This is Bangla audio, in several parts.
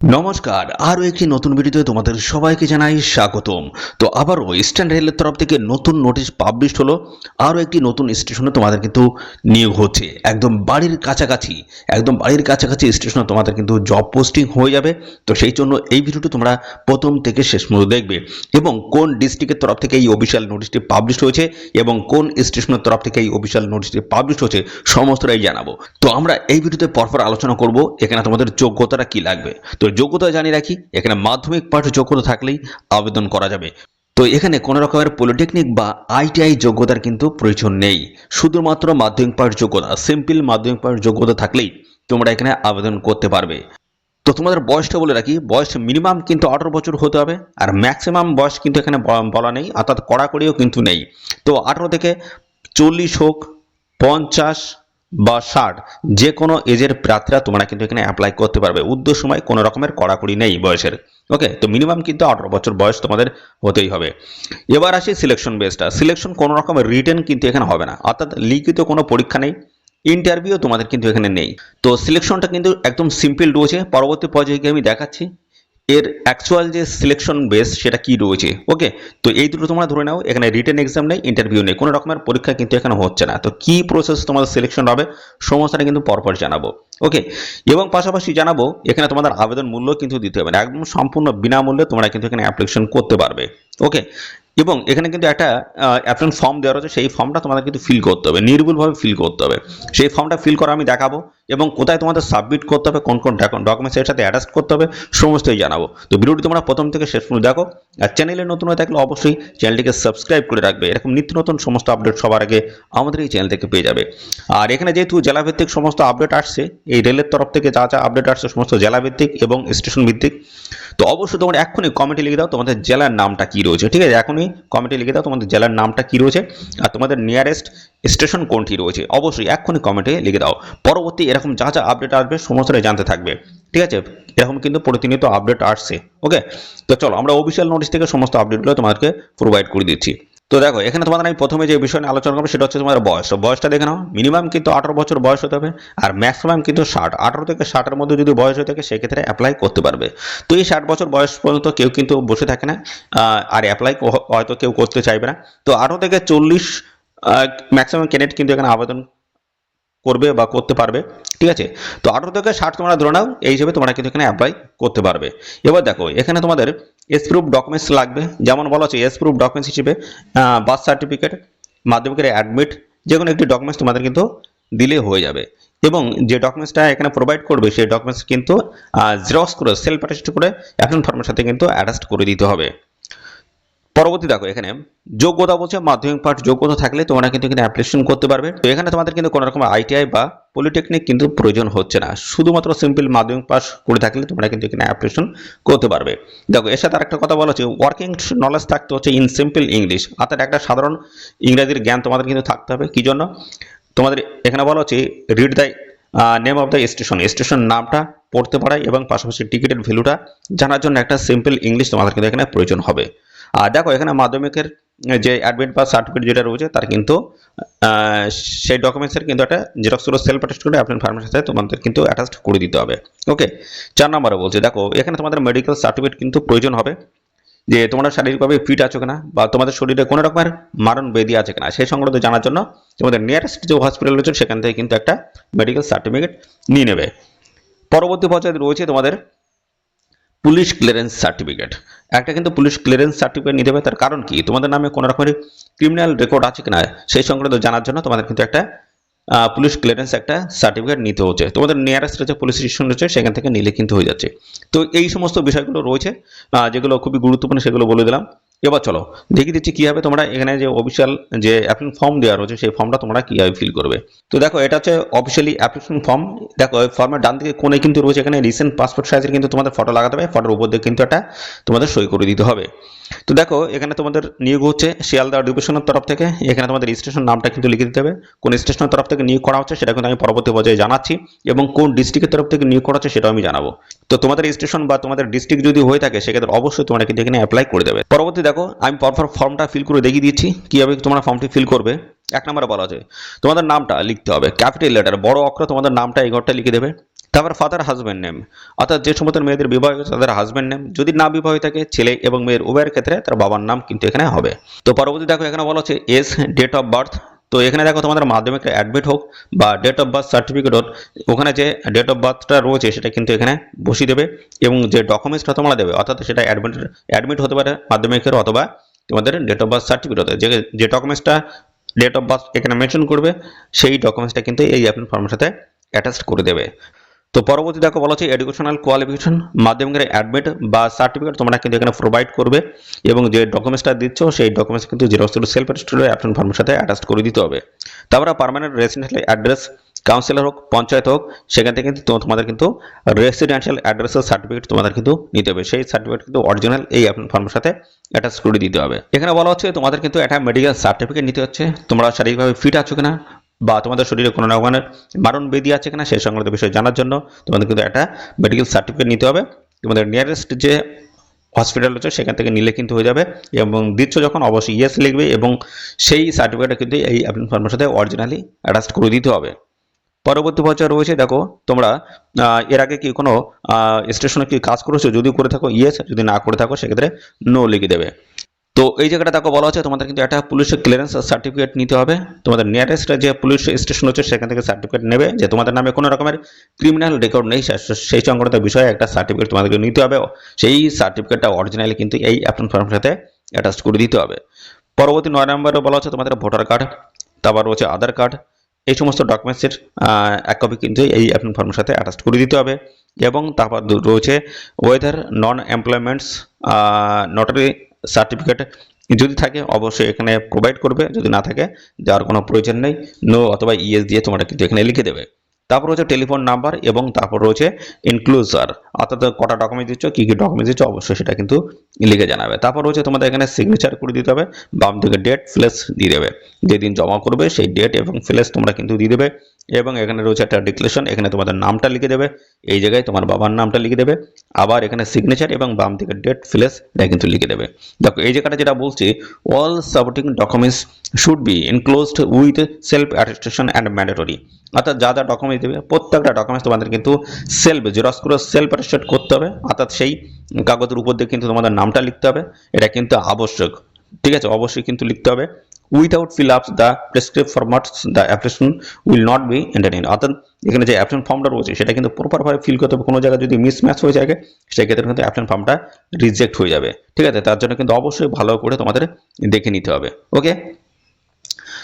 নমস্কার, আরও একটি নতুন ভিডিওতে তোমাদের সবাইকে জানাই স্বাগতম। তো আবারও ইস্টার্ন রেলের তরফ থেকে নতুন নোটিশ পাবলিশ হলো। আরও একটি নতুন স্টেশনে তোমাদের কিন্তু নিয়োগ হচ্ছে একদম বাড়ির কাছাকাছি। একদম বাড়ির কাছাকাছি স্টেশনে তোমাদের কিন্তু জব পোস্টিং হয়ে যাবে। তো সেই জন্য এই ভিডিওটি তোমরা প্রথম থেকে শেষ পর্যন্ত দেখবে এবং কোন ডিস্ট্রিক্টের তরফ থেকে এই অফিসিয়াল নোটিশটি পাবলিশ হয়েছে এবং কোন স্টেশনের তরফ থেকে এই অফিসিয়াল নোটিশটি পাবলিশ হয়েছে সমস্তটাই জানাবো। তো আমরা এই ভিডিওতে পরপর আলোচনা করব এখানে তোমাদের যোগ্যতাটা কি লাগবে। তো যোগ্যতা জানিয়ে রাখি, এখানে মাধ্যমিক পাঠ যোগ্যতা থাকলেই আবেদন করা যাবে। তো এখানে কোনো রকমের পলিটেকনিক বা আইটিআই যোগ্যতার কিন্তু প্রয়োজন নেই, শুধুমাত্র মাধ্যমিক পাঠ যোগ্যতা, সিম্পল মাধ্যমিক পাঠ যোগ্যতা থাকলেই তোমরা এখানে আবেদন করতে পারবে। তো তোমাদের বয়সটা বলে রাখি, বয়স মিনিমাম কিন্তু 18 বছর হতে হবে, আর ম্যাক্সিমাম বয়স কিন্তু এখানে বলা নেই, অর্থাৎ কড়াকড়িও কিন্তু নেই। তো 18 থেকে 40 হোক, 50 বা 60, যে কোনো এজের প্রার্থীরা তোমরা কিন্তু এখানে অ্যাপ্লাই করতে পারবে। উদ্দেশ্য সময় কোনো রকমের কড়াকড়ি নেই বয়সের। ওকে, তো মিনিমাম কিন্তু 18 বছর বয়স তোমাদের হতেই হবে। এবার আসি সিলেকশন বেসটা। সিলেকশন কোনো রকমের রিটেন কিন্তু এখানে হবে না, অর্থাৎ লিখিত কোনো পরীক্ষা নেই, ইন্টারভিউ তোমাদের কিন্তু এখানে নেই। তো সিলেকশনটা কিন্তু একদম সিম্পল রয়েছে। পরবর্তী পর্যায়ে গিয়ে আমি দেখাচ্ছি এর অ্যাকচুয়াল যে সিলেকশন বেস সেটা কি রয়েছে। ওকে, তো এই দুটো তোমরা ধরে নাও, এখানে রিটেন এক্সাম নেই, ইন্টারভিউ নেই, কোনো রকমের পরীক্ষা কিন্তু এখানে হচ্ছে না। তো কি প্রসেস তোমাদের সিলেকশন হবে সমস্যাটা কিন্তু পরপর জানাবো। ওকে, এবং পাশাপাশি জানাবো এখানে তোমাদের আবেদন মূল্য কিন্তু দিতে হবে না, একদম সম্পূর্ণ বিনামূল্যে তোমরা কিন্তু এখানে অ্যাপ্লিকেশন করতে পারবে। ওকে, এবং এখানে কিন্তু একটা অ্যাপ্লিকেশন ফর্ম দেওয়া রয়েছে, সেই ফর্মটা তোমাদের কিন্তু ফিল করতে হবে, নির্ভুলভাবে ফিল করতে হবে। সেই ফর্মটা ফিল করা আমি দেখাবো এবং কোথায় তোমাদের সাবমিট করতে হবে, কোন কোন ডকুমেন্টস এর সাথে অ্যাটাচ করতে হবে সমস্তই জানাবো। তো ভিডিওটি তোমরা প্রথম থেকে শেষ পর্যন্ত দেখো, আর চ্যানেলে নতুন হয়ে থাকলে অবশ্যই চ্যানেলটিকে সাবস্ক্রাইব করে রাখবে, এরকম নিত্য নতুন সমস্ত আপডেট সবার আগে আমাদের এই চ্যানেল থেকে পেয়ে যাবে। আর এখানে যেহেতু জেলাভিত্তিক সমস্ত আপডেট আসছে, এই রেলের তরফ থেকে যা যা আপডেট আসছে সমস্ত জেলাভিত্তিক এবং স্টেশন ভিত্তিক, তো অবশ্যই তোমরা এক্ষুনি কমেন্টে লিখে দাও তোমাদের জেলার নামটা কি রয়েছে। ঠিক আছে, এখনই কমেন্টে লিখে দাও তোমাদের জেলার নামটা কি রয়েছে আর তোমাদের নিয়ারেস্ট স্টেশন কোনটি রয়েছে, অবশ্যই এক্ষুনি কমেন্টে লিখে দাও। পরবর্তী এরকম যা যা আপডেট আসবে সমস্তটাই জানতে থাকবে। ঠিক আছে, এরকম কিন্তু প্রতিনিয়ত আপডেট আসছে। ওকে, তো চলো আমরা অফিসিয়াল নোটিশ থেকে সমস্ত আপডেটগুলো তোমাদেরকে প্রোভাইড করে দিচ্ছি। তো দেখো, এখানে তোমাদের আমি প্রথমে যে বিষয় নিয়ে আলোচনা করবো সেটা হচ্ছে তোমাদের বয়স। বয়সটা দেখে নাও, মিনিমাম কিন্তু 18 বছর বয়স হতে হবে, আর ম্যাক্সিমাম কিন্তু 60। 18 থেকে 60-এর মধ্যে যদি বয়স হয়ে থাকে সেক্ষেত্রে অ্যাপ্লাই করতে পারবে। তো এই 60 বছর বয়স পর্যন্ত কেউ কিন্তু বসে থাকে না, আর অ্যাপ্লাই হয়তো কেউ করতে চাইবে না। তো 18 থেকে 40 ম্যাক্সিমাম ক্যান্ডিডেট কিন্তু এখানে আবেদন করবে বা করতে পারবে। ঠিক আছে, তো 18 থেকে 60 তোমরা ধরে নাও, এই হিসেবে তোমরা কিন্তু এখানে অ্যাপ্লাই করতে পারবে। এবার দেখো, এখানে তোমাদের এস প্রুফ ডকুমেন্টস লাগবে, যেমন বলা হচ্ছে এস প্রুফ ডকুমেন্টস হিসেবে বার্থ সার্টিফিকেট, মাধ্যমিকের অ্যাডমিট, যে কোনো একটি ডকুমেন্টস তোমাদের কিন্তু দিলে হয়ে যাবে। এবং যে ডকুমেন্টসটা এখানে প্রোভাইড করবে সেই ডকুমেন্টস কিন্তু জেরক্স করে সেলফ অ্যাটাস্ট করে অ্যাপ্লিকেশন ফর্মের সাথে কিন্তু অ্যাটাচ করে দিতে হবে। পরবর্তী দেখো, এখানে যোগ্যতা বলছে মাধ্যমিক পাঠ যোগ্যতা থাকলে তোমরা কিন্তু এখানে অ্যাপ্লিকেশন করতে পারবে। তো এখানে তোমাদের কিন্তু কোনো রকম আইটিআই বা পলিটেকনিক কিন্তু প্রয়োজন হচ্ছে না, শুধুমাত্র সিম্পল মাধ্যমিক পাস করে থাকলে তোমরা কিন্তু এখানে অ্যাপ্লিকেশন করতে পারবে। দেখো, এর সাথে আরেকটা কথা বলা হচ্ছে ওয়ার্কিং নলেজ থাকতে হচ্ছে ইন সিম্পল ইংলিশ, অর্থাৎ একটা সাধারণ ইংরেজির জ্ঞান তোমাদের কিন্তু থাকতে হবে। কি জন্য তোমাদের এখানে বলা হচ্ছে read the name of the station, station নামটা পড়তে পারায় এবং পাশাপাশি টিকিটের ভ্যালুটা জানার জন্য একটা সিম্পল ইংলিশ তোমাদের কিন্তু এখানে প্রয়োজন হবে। আর দেখো, এখানে মাধ্যমিকের যে অ্যাডমিট বা সার্টিফিকেট যেটা রয়েছে তার কিন্তু সেই ডকুমেন্টসের কিন্তু একটা জেরক্স করে সেলফ অ্যাটাস্ট করে আপনার ফার্মের সাথে তোমাদের কিন্তু অ্যাটাস্ট করে দিতে হবে। ওকে, 4 নম্বরে বলছে দেখো, এখানে তোমাদের মেডিকেল সার্টিফিকেট কিন্তু প্রয়োজন হবে, যে তোমরা শারীরিকভাবে ফিট আছো কিনা বা তোমাদের শরীরে কোনো রকমের মারণ ব্যাধি আছে কিনা সেই সংক্রান্ত জানার জন্য তোমাদের নিয়ারেস্ট যে হসপিটাল রয়েছে সেখান থেকে কিন্তু একটা মেডিকেল সার্টিফিকেট নিয়ে নেবে। পরবর্তী পর্যায়ে রয়েছে তোমাদের পুলিশ ক্লিয়ারেন্স সার্টিফিকেট, একটা কিন্তু পুলিশ ক্লিয়ারেন্স সার্টিফিকেট নিতে হবে। তার কারণ কি, তোমাদের নামে কোনো রকমের ক্রিমিনাল রেকর্ড আছে কিনা সেই সংক্রান্ত জানার জন্য তোমাদের কিন্তু একটা পুলিশ ক্লিয়ারেন্স একটা সার্টিফিকেট নিতে হচ্ছে। তোমাদের নিয়ারেস্ট যে পুলিশ স্টেশন রয়েছে সেখান থেকে নিলে কিন্তু হয়ে যাচ্ছে। তো এই সমস্ত বিষয়গুলো রয়েছে যেগুলো খুবই গুরুত্বপূর্ণ, সেগুলো বলে দিলাম। এবার চলো দেখিয়ে দিচ্ছি কীভাবে তোমরা এখানে যে অফিসিয়াল যে অ্যাপ্লিকেশন ফর্ম দেওয়া রয়েছে সেই ফর্মটা তোমরা কীভাবে ফিল করবে। তো দেখো, এটা হচ্ছে অফিসিয়ালি অ্যাপ্লিকেশন ফর্ম। দেখো, ফর্মের ডান দিকে কোণে কিন্তু রয়েছে এখানে রিসেন্ট পাসপোর্ট সাইজের কিন্তু তোমাদের ফটো লাগাতে হবে, ফটোর উপর দিয়ে কিন্তু একটা তোমাদের সই করে দিতে হবে। তো দেখো, এখানে তোমাদের নিয়োগ হচ্ছে শিয়ালদা ডিভিশনের তরফ থেকে। এখানে তোমাদের স্টেশন নামটা কিন্তু লিখে দিতে হবে, কোন স্টেশনের তরফ থেকে নিয়োগ করা হচ্ছে সেটা কিন্তু আমি পরবর্তী পর্যায়ে জানাচ্ছি, এবং কোন ডিস্ট্রিক্টের তরফ থেকে নিয়োগ করা হচ্ছে সেটাও আমি জানাবো। তো তোমাদের স্টেশন বা তোমাদের ডিস্ট্রিক্ট যদি হয়ে থাকে সেক্ষেত্রে অবশ্যই তোমরা কিন্তু এখানে অ্যাপ্লাই করে দেবে। পরবর্তী দেখো, আমি পরপর ফর্মটা ফিল করে দেখিয়ে দিচ্ছি কীভাবে তোমরা ফর্মটি ফিল করবে। 1 নম্বরে বলা আছে তোমাদের নামটা লিখতে হবে ক্যাপিটাল লেটার, বড় অক্ষরে তোমাদের নামটা এই ঘরটা লিখে দেবে। তারপর ফাদার হাজব্যান্ড নেম, অর্থাৎ যে সমস্ত মেয়েদের বিবাহ হয়েছে তাদের হাজব্যান্ড নেম, যদি না বিবাহ হয়ে থাকে ছেলে এবং মেয়ের উভয়ের ক্ষেত্রে তার বাবার নাম কিন্তু এখানে হবে। তো পরবর্তী দেখো এখানে বলা হচ্ছে এজ, ডেট অফ বার্থ। তো এখানে দেখো তোমাদের মাধ্যমিক অ্যাডমিট হোক বা ডেট অফ বার্থ সার্টিফিকেট হোক, ওখানে যে ডেট অফ বার্থটা রয়েছে সেটা কিন্তু এখানে বসিয়ে দেবে এবং যে ডকুমেন্টসটা তোমরা দেবে অর্থাৎ সেটা অ্যাডমিট হতে পারে মাধ্যমিকের অথবা তোমাদের ডেট অফ বার্থ সার্টিফিকেট হতে, যে ডকুমেন্টসটা ডেট অফ বার্থ এখানে মেনশন করবে সেই ডকুমেন্টসটা কিন্তু এই অ্যাপ্লিকেশন ফর্মের সাথে অ্যাটাচ করে দেবে। তো পরবর্তী দেখো বলা হচ্ছে এডুকেশনাল কোয়ালিফিকেশন, মাধ্যমিকের অ্যাডমিট বা সার্টিফিকেট তোমরা কিন্তু এখানে প্রোভাইড করবে এবং যে ডকুমেন্টসটা দিচ্ছ সেই ডকুমেন্টস কিন্তু জেরক্স সেলফ অ্যাটেস্টেড অ্যাপ্লিকেশন ফর্মের সাথে অ্যাটাচ করে দিতে হবে। তারপরে পার্মানেন্ট রেসিডেন্সিয়াল অ্যাড্রেস, কাউন্সিলর হোক পঞ্চায়েত হোক সেখান থেকে কিন্তু তোমাদের কিন্তু রেসিডেন্সিয়াল অ্যাড্রেসের সার্টিফিকেট তোমাদের কিন্তু নিতে হবে, সেই সার্টিফিকেট কিন্তু অরিজিনাল এই অ্যাপ্লিকেশন ফর্মের সাথে অ্যাটাচ করে দিতে হবে। এখানে বলা হচ্ছে তোমাদের কিন্তু একটা মেডিকেল সার্টিফিকেট নিতে হচ্ছে, তোমরা শারীরিকভাবে ফিট আছো কিনা বা তোমাদের শরীরে কোনো রকমের মারণ ব্যাধি আছে কিনা সেই সংক্রান্ত বিষয় জানার জন্য তোমাদের কিন্তু একটা মেডিকেল সার্টিফিকেট নিতে হবে। তোমাদের নিয়ারেস্ট যে হসপিটাল হচ্ছে সেখান থেকে নিলে কিন্তু হয়ে যাবে এবং দিচ্ছ যখন অবশ্যই ইয়েস লিখবে এবং সেই সার্টিফিকেটটা কিন্তু এই অ্যাপ্লিকেশন ফর্মের সাথে অরিজিনালি অ্যাটাচ করে দিতে হবে। পরবর্তী পর্যায়ে রয়েছে দেখো তোমরা এর আগে কি কোনো স্টেশনে কি কাজ করেছো, যদি করে থাকো ইয়েস, যদি না করে থাকো সেক্ষেত্রে নো লিখে দেবে। তো এই জায়গাটা দেখো বলা হচ্ছে তোমাদের কিন্তু একটা পুলিশের ক্লিয়ারেন্স সার্টিফিকেট নিতে হবে, তোমাদের নিয়ারেস্ট যে পুলিশ স্টেশন হচ্ছে সেখান থেকে সার্টিফিকেট নেবে যে তোমাদের নামে কোনো রকমের ক্রিমিনাল রেকর্ড নেই, সেই সংক্রান্ত বিষয়ে একটা সার্টিফিকেট তোমাদেরকে নিতে হবে, সেই সার্টিফিকেটটা অরিজিনালি কিন্তু এই অ্যাপ্লিকেশন ফর্মের সাথে অ্যাটাচ করে দিতে হবে। পরবর্তী 9 নম্বরে বলা হচ্ছে তোমাদের ভোটার কার্ড, তারপর রয়েছে আধার কার্ড, এই সমস্ত ডকুমেন্টসের এক কপি কিন্তু এই অ্যাপ্লিকেশন ফর্মের সাথে অ্যাটাচ করে দিতে হবে এবং তারপর রয়েছে ওয়েদার নন এমপ্লয়মেন্টস নোটারি সার্টিফিকেট, যদি থাকে অবশ্যই এখানে প্রোভাইড করবে, যদি না থাকে যাওয়ার কোনো প্রয়োজন নেই, নো অথবা ইএস দিয়ে তোমরা কিন্তু এখানে লিখে দেবে। তারপর রয়েছে টেলিফোন নাম্বার এবং তারপর রয়েছে ইনক্লুজার, অর্থাৎ কটা ডকুমেন্ট দিচ্ছ কী কী ডকুমেন্ট দিচ্ছ অবশ্যই সেটা কিন্তু লিখে জানাবে। তারপর রয়েছে তোমাদের এখানে সিগনেচার করে দিতে হবে, বাম দিকে ডেট প্লেস দিয়ে দেবে, যেদিন জমা করবে সেই ডেট এবং প্লেস তোমরা কিন্তু দিয়ে দেবে এবং এখানে রয়েছে একটা ডিক্লেরেশন, এখানে তোমাদের নামটা লিখে দেবে, এই জায়গায় তোমার বাবার নামটা লিখে দেবে, আবার এখানে সিগনেচার এবং বাম দিকে ডেট প্লেস এটা কিন্তু লিখে দেবে। দেখো এই জায়গাটা যেটা বলছি all supporting documents should be enclosed with self attestation and mandatory, অর্থাৎ যা যা ডকুমেন্টস দেবে প্রত্যেকটা ডকুমেন্টস তোমাদের কিন্তু সেলফ জেরক্স করে সেলফ অ্যাটেস্টেড করতে হবে, অর্থাৎ সেই কাগজের উপর দিয়ে কিন্তু তোমাদের নামটা লিখতে হবে, এটা কিন্তু আবশ্যক, ঠিক আছে, অবশ্যই কিন্তু লিখতে হবে। Without fill ups the prescribed formats the application will not be entertained, অর্থাৎ এখানে যে অ্যাপ্লিকেশন ফর্মটা রয়েছে সেটা কিন্তু প্রপারভাবে ফিল করতে হবে, কোনো জায়গায় যদি মিসম্যাচ হয়ে যায় সেক্ষেত্রে কিন্তু অ্যাপ্লিকেশন ফর্মটা রিজেক্ট হয়ে যাবে, ঠিক আছে, তার জন্য কিন্তু অবশ্যই ভালো করে তোমাদের দেখে নিতে হবে। ওকে,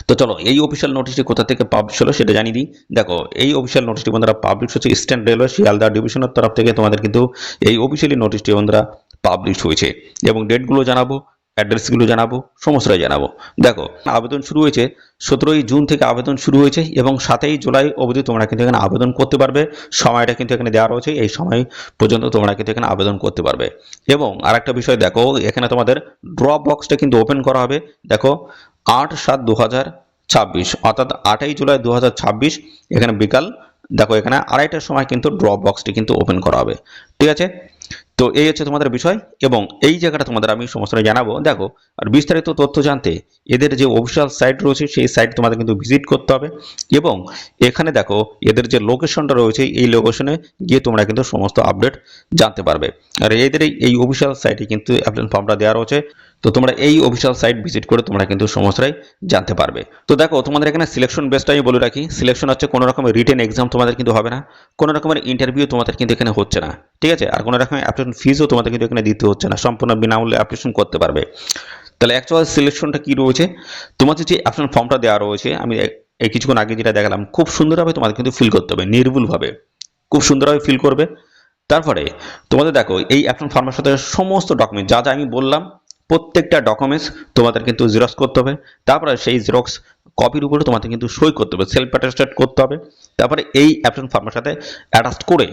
তো চলো এই অফিসিয়াল নোটিশটি কোথা থেকে পাবলিশ হলো সেটা জানিয়ে দিই। দেখো এই অফিসিয়াল নোটিশটি বন্ধুরা পাবলিশ হচ্ছে ইস্টার্ন রেলওয়ে শিয়ালদা ডিভিশনের তরফ থেকে তোমাদের কিন্তু এই অফিসিয়ালি নোটিশটি বন্ধুরা পাবলিশ হয়েছে এবং ডেটগুলো জানাবো, অ্যাড্রেসগুলো জানাবো, সমস্তটাই জানাবো। দেখো আবেদন শুরু হয়েছে 17ই জুন থেকে আবেদন শুরু হয়েছে এবং 7ই জুলাই অবধি তোমরা কিন্তু এখানে আবেদন করতে পারবে, সময়টা কিন্তু এখানে দেওয়া রয়েছে, এই সময় পর্যন্ত তোমরা কিন্তু এখানে আবেদন করতে পারবে। এবং আরেকটা বিষয় দেখো এখানে তোমাদের ড্রপ বক্সটা কিন্তু ওপেন করা হবে, দেখো 8/7/2026 অর্থাৎ 8ই জুলাই 2026 এখানে বিকাল দেখো এখানে 2:30টার সময় কিন্তু ড্রপ বক্সটি কিন্তু ওপেন করা হবে, ঠিক আছে। তো এই হচ্ছে তোমাদের বিষয় এবং এই জায়গাটা তোমাদের আমি সমস্তটা জানাবো। দেখো আর বিস্তারিত তথ্য জানতে এদের যে অফিসিয়াল সাইট রয়েছে সেই সাইট তোমাদের কিন্তু ভিজিট করতে হবে এবং এখানে দেখো এদের যে লোকেশনটা রয়েছে এই লোকেশনে গিয়ে তোমরা কিন্তু সমস্ত আপডেট জানতে পারবে। আর এদের এই অফিসিয়াল সাইটে কিন্তু অ্যাপ্লিকেশন ফর্মটা দেওয়া রয়েছে, তো তোমরা এই অফিসিয়াল সাইট ভিজিট করে তোমরা কিন্তু সমস্তটাই জানতে পারবে। তো দেখো তোমাদের এখানে সিলেকশন বেসটা আমি বলে রাখি, সিলেকশন হচ্ছে কোনো রকমের রিটেন এক্সাম তোমাদের কিন্তু হবে না, কোনো রকমের ইন্টারভিউ তোমাদের কিন্তু এখানে হচ্ছে না, ঠিক আছে, আর কোনো রকমের অ্যাপ্লিকেশন ফিজও তোমাদের কিন্তু এখানে দিতে হচ্ছে না, সম্পূর্ণ বিনামূল্যে অ্যাপ্লিকেশন করতে পারবে। তাহলে অ্যাকচুয়াল সিলেকশনটা কি রয়েছে, তোমাদের যে অ্যাপ্লিকেশন ফর্মটা দেওয়া রয়েছে আমি এই কিছুক্ষণ আগে যেটা দেখালাম খুব সুন্দরভাবে তোমাদের কিন্তু ফিল করতে হবে, নির্ভুলভাবে খুব সুন্দরভাবে ফিল করবে। তারপরে তোমাদের দেখো এই অ্যাপ্লিকেশন ফর্মের সাথে সমস্ত ডকুমেন্ট যা যা আমি বললাম প্রত্যেকটা ডকুমেন্টস তোমাদের কিন্তু জেরক্স করতে হবে, তারপরে সেই জেরক্স কপির উপরে তোমাদের কিন্তু সই করতে হবে, সেলফ অ্যাটেস্টেড করতে হবে, তারপরে এই অ্যাপ্লিকেশন ফর্মের সাথে অ্যাটাচ করে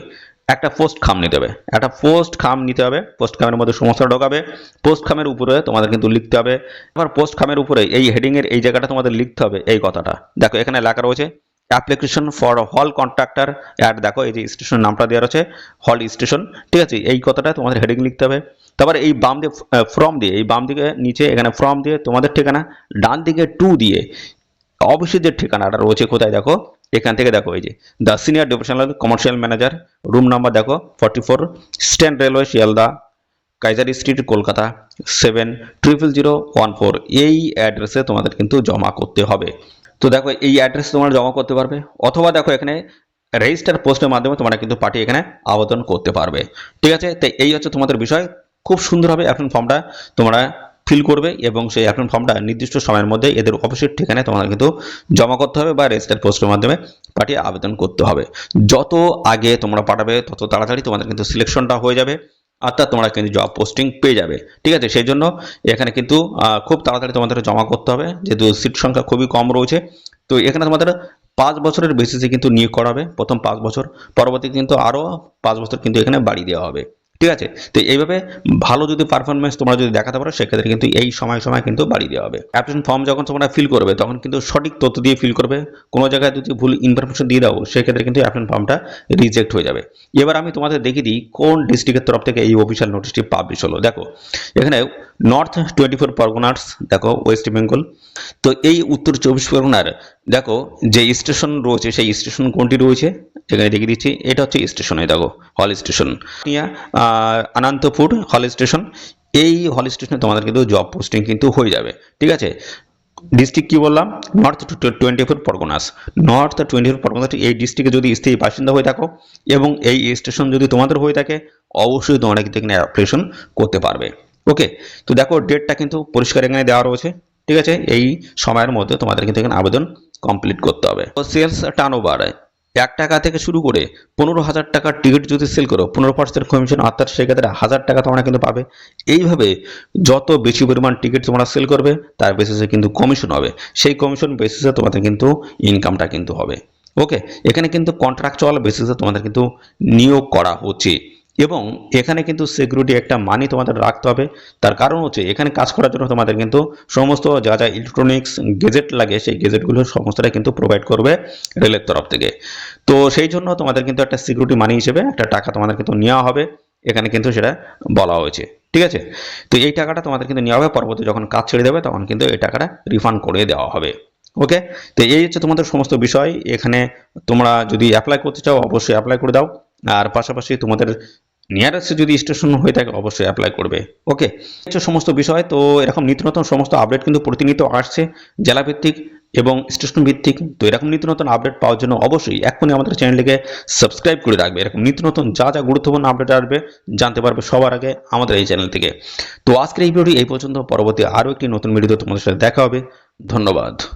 একটা পোস্ট খাম নিতে হবে, একটা পোস্ট খাম নিতে হবে, পোস্ট খামের মধ্যে সমস্ত ঢোকাবে, পোস্ট খামের উপরে তোমাদের কিন্তু লিখতে হবে, এবার পোস্ট খামের উপরে এই হেডিং এর এই জায়গাটা তোমাদের লিখতে হবে এই কথাটা, দেখো এখানে লেখা রয়েছে অ্যাপ্লিকেশন ফর হল কন্ট্রাক্টর অ্যাট, দেখো এই যে স্টেশনের নামটা দেওয়া রয়েছে হল স্টেশন, ঠিক আছে, এই কথাটা তোমাদের হেডিং লিখতে হবে। তারপরে এই বাম দিয়ে ফর্ম দিয়ে এই বাম দিকে নিচে এখানে ফর্ম দিয়ে তোমাদের ঠিকানা, ডান দিকে টু দিয়ে অফিসের যে ঠিকানাটা রয়েছে কোথায় দেখো এখান থেকে দেখো এই যে the senior divisional commercial manager, room number দেখো 44, stand railway Sealdah, Kaiser street Kolkata 700014, এই অ্যাড্রেসে তোমাদের কিন্তু জমা করতে হবে। তো দেখো এই অ্যাড্রেস তোমরা জমা করতে পারবে, অথবা দেখো এখানে রেজিস্টার পোস্টের মাধ্যমে তোমরা কিন্তু পাঠিয়ে এখানে আবেদন করতে পারবে। ঠিক আছে, তো এই হচ্ছে তোমাদের বিষয়। খুব সুন্দরভাবে অ্যাপ্লিকেশন ফর্মটা তোমরা ফিল করবে এবং সেই অ্যাপ্লিকেশন ফর্মটা নির্দিষ্ট সময়ের মধ্যে এদের অফিসের ঠিকানায় তোমাদের কিন্তু জমা করতে হবে বা রেজিস্টার পোস্টের মাধ্যমে পাঠিয়ে আবেদন করতে হবে। যত আগে তোমরা পাঠাবে তত তাড়াতাড়ি তোমাদের কিন্তু সিলেকশনটা হয়ে যাবে, অর্থাৎ তোমরা কিন্তু জব পোস্টিং পেয়ে যাবে। ঠিক আছে, সেই জন্য এখানে কিন্তু খুব তাড়াতাড়ি তোমাদের জমা করতে হবে, যেহেতু সিট সংখ্যা খুবই কম রয়েছে। তো এখানে তোমাদের 5 বছরের বেসিসে কিন্তু নিয়োগ করাবে, প্রথম 5 বছর, পরবর্তী কিন্তু আরও 5 বছর কিন্তু এখানে বাড়িয়ে দেওয়া হবে। ঠিক আছে, তো এইভাবে ভালো যদি পারফরমেন্স তোমরা যদি দেখাতে পারো সেক্ষেত্রে কিন্তু এই সময় কিন্তু বাড়িয়ে দেওয়া হবে। অ্যাপ্লিকেশন ফর্ম যখন তোমরা ফিল করবে তখন কিন্তু সঠিক তথ্য দিয়ে ফিল করবে, কোনো জায়গায় যদি ভুল ইনফরমেশন দিয়ে দাও সেক্ষেত্রে কিন্তু অ্যাপ্লিকেশন ফর্মটা রিজেক্ট হয়ে যাবে। এবার আমি তোমাদের দেখিয়ে দিই কোন ডিস্ট্রিক্টের তরফ থেকে এই অফিসিয়াল নোটিশটি পাবলিশ হলো। দেখো এখানে নর্থ 24 পরগনাস, দেখো ওয়েস্ট বেঙ্গল। তো এই উত্তর 24 পরগনার দেখো যে স্টেশন রয়েছে সেই স্টেশন কোনটি রয়েছে এখানে দেখিয়ে দিচ্ছি। এটা হচ্ছে স্টেশনে দেখো হল স্টেশন, আনন্দপুর হল স্টেশন। এই হল স্টেশনে তোমাদের কিন্তু জব পোস্টিং কিন্তু হয়ে যাবে। ঠিক আছে, ডিস্ট্রিক্ট কি বললাম, নর্থ 24 পরগনাস। নর্থ 24 পরগনাস এই ডিস্ট্রিক্টে যদি স্থায়ী বাসিন্দা হয়ে থাকো এবং এই স্টেশন যদি তোমাদের হয়ে থাকে অবশ্যই তোমরা কিন্তু এখানে অ্যাপ্লিকেশন করতে পারবে। ওকে, তো দেখো ডেটটা কিন্তু পরিষ্কার এখানে দেওয়া রয়েছে। ঠিক আছে, এই সময়ের মধ্যে তোমাদের কিন্তু এখানে আবেদন কমপ্লিট করতে হবে। তো সেলস টার্নওভার 1 টাকা থেকে শুরু করে 15,000 টাকার টিকিট যদি সেল করো 15% কমিশন, অর্থাৎ সেক্ষেত্রে 1000 টাকা তোমরা কিন্তু পাবে। এইভাবে যত বেশি পরিমাণ টিকিট তোমরা সেল করবে তার বেসিসে কিন্তু কমিশন হবে, সেই কমিশন বেসিসে তোমাদের কিন্তু ইনকামটা কিন্তু হবে। ওকে, এখানে কিন্তু কন্ট্রাকচুয়াল বেসিসে তোমাদের কিন্তু নিয়োগ করা হচ্ছে এবং এখানে কিন্তু সিকিউরিটি একটা মানি তোমাদের রাখতে হবে। তার কারণ হচ্ছে এখানে কাজ করার জন্য তোমাদের কিন্তু সমস্ত যা যা ইলেকট্রনিক্স গেজেট লাগে সেই গেজেটগুলো সমস্তটাই কিন্তু প্রোভাইড করবে রেলের তরফ থেকে। তো সেই জন্য তোমাদের কিন্তু একটা সিকিউরিটি মানি হিসেবে একটা টাকা তোমাদের কিন্তু নেওয়া হবে, এখানে কিন্তু সেটা বলা হয়েছে। ঠিক আছে, তো এই টাকাটা তোমাদের কিন্তু নেওয়া হবে, পরবর্তী যখন কাজ ছেড়ে দেবে তখন কিন্তু এই টাকাটা রিফান্ড করে দেওয়া হবে। ওকে, তো এই হচ্ছে তোমাদের সমস্ত বিষয়। এখানে তোমরা যদি অ্যাপ্লাই করতে চাও অবশ্যই অ্যাপ্লাই করে দাও, আর পাশাপাশি তোমাদের নিয়ারেস্ট যদি স্টেশন হয়ে থাকে অবশ্যই অ্যাপ্লাই করবে। ওকে, হচ্ছে সমস্ত বিষয়। তো এরকম নিত্য নতুন সমস্ত আপডেট কিন্তু প্রতিনিয়ত আসছে জেলাভিত্তিক এবং স্টেশন ভিত্তিক। তো এরকম নিত্য নতুন আপডেট পাওয়ার জন্য অবশ্যই এখনই আমাদের চ্যানেলটিকে সাবস্ক্রাইব করে রাখবে। এরকম নিত্য নতুন যা যা গুরুত্বপূর্ণ আপডেট আসবে জানতে পারবে সবার আগে আমাদের এই চ্যানেল থেকে। তো আজকের এই ভিডিওটি এই পর্যন্ত, পরবর্তী আরও একটি নতুন ভিডিওতে তোমাদের সাথে দেখা হবে। ধন্যবাদ।